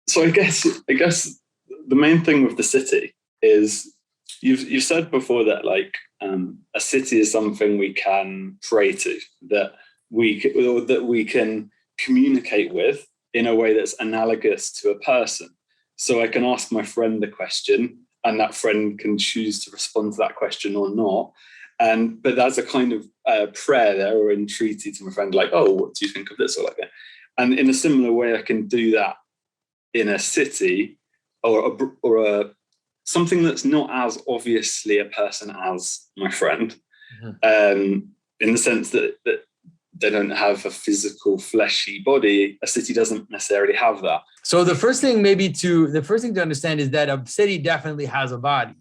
So I guess the main thing with the city is you've said before that like a city is something we can pray to, that we can communicate with in a way that's analogous to a person. So I can ask my friend a question, and that friend can choose to respond to that question or not. And but that's a kind of prayer there or entreaty to my friend, like, oh, what do you think of this, or like that. And in a similar way, I can do that in a city or something that's not as obviously a person as my friend, in the sense that they don't have a physical fleshy body. A city doesn't necessarily have that. So the first thing to understand is that a city definitely has a body,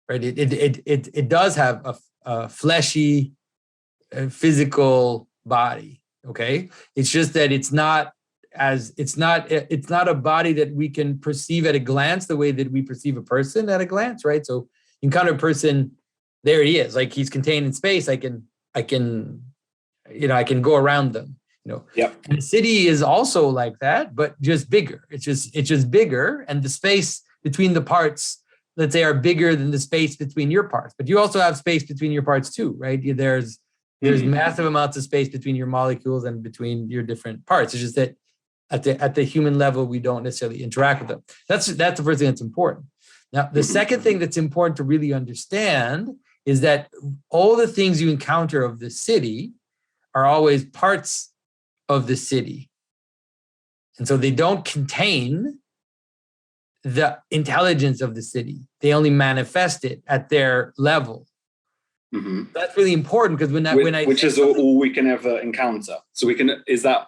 right? It does have a fleshy, physical body. Okay, it's just that it's not a body that we can perceive at a glance the way that we perceive a person at a glance, right? So you encounter a person, there he is, like he's contained in space. I can go around them, Yep. And the city is also like that, but just bigger. It's just bigger, and the space between the parts, let's say, are bigger than the space between your parts. But you also have space between your parts too, right? There's massive amounts of space between your molecules and between your different parts. It's just that at the human level, we don't necessarily interact with them. That's the first thing that's important. Now, the second thing that's important to really understand is that all the things you encounter of the city are always parts of the city. And so they don't contain the intelligence of the city. They only manifest it at their level. Mm-hmm. That's really important, because which is all we can ever encounter. So is that,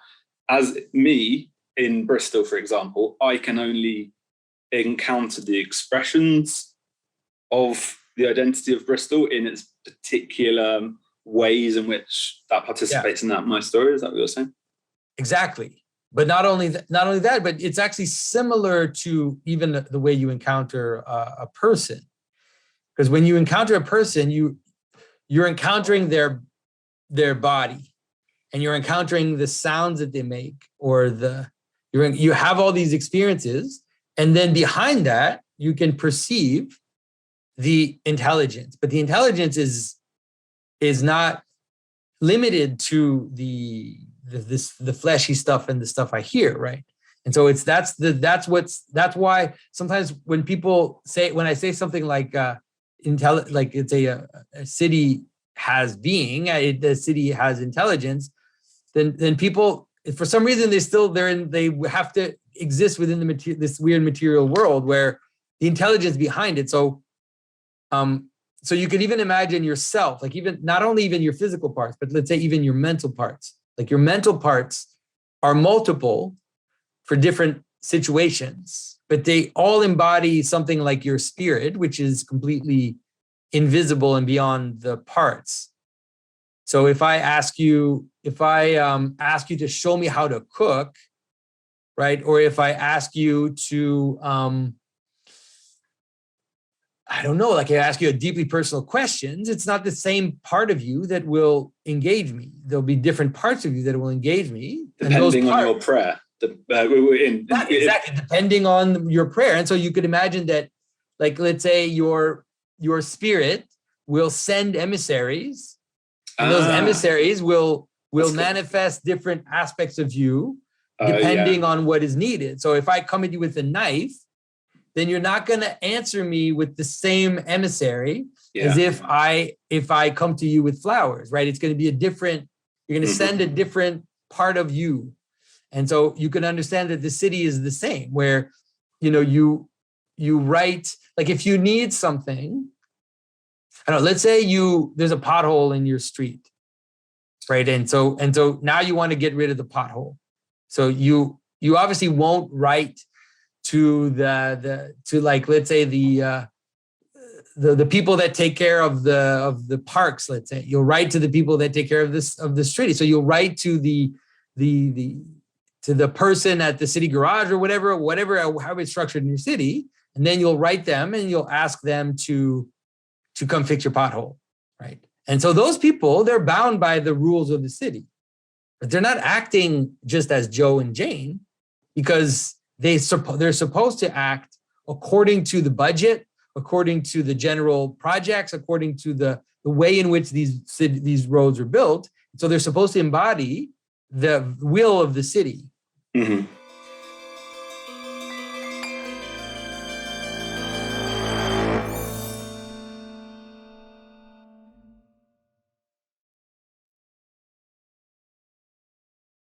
as me in Bristol, for example, I can only encounter the expressions of the identity of Bristol in its particular ways in which that participates in that my story. Is that what you're saying? Exactly. But not only that, but it's actually similar to even the way you encounter a person. Because when you encounter a person, you're encountering their body, and you're encountering the sounds that they make, or you have all these experiences, and then behind that you can perceive the intelligence. But the intelligence is not limited to the fleshy stuff and the stuff I hear, right? And so that's why sometimes when I say something like like it's a city has being, the city has intelligence, then people, for some reason, they have to exist within this weird material world where the intelligence behind it. So you could even imagine yourself, like not only even your physical parts, but let's say even your mental parts. Like your mental parts are multiple for different situations, but they all embody something like your spirit, which is completely invisible and beyond the parts. So if I ask you to show me how to cook, right? Or if I ask you to, I don't know, like I ask you a deeply personal questions, it's not the same part of you that will engage me. There'll be different parts of you that will engage me. Depending on your prayer. Exactly, depending on your prayer. And so you could imagine that, like, let's say your spirit will send emissaries, and those emissaries will manifest different aspects of you depending on what is needed. So if I come at you with a knife, then you're not going to answer me with the same emissary as if I come to you with flowers, right? It's going to be you're going to send a different part of you. And so you can understand that the city is the same, where, you write, like if you need something, I don't know, let's say there's a pothole in your street, right? And so now you want to get rid of the pothole. So you obviously won't write to like, let's say the people that take care of the parks. Let's say you'll write to the people that take care of the street. So you'll write to the person at the city garage or whatever, how it's structured in your city, and then you'll write them and you'll ask them to come fix your pothole, right? And so those people, they're bound by the rules of the city, but they're not acting just as Joe and Jane, because they're supposed to act according to the budget, according to the general projects, according to the way in which these roads are built. So they're supposed to embody the will of the city. Mm-hmm.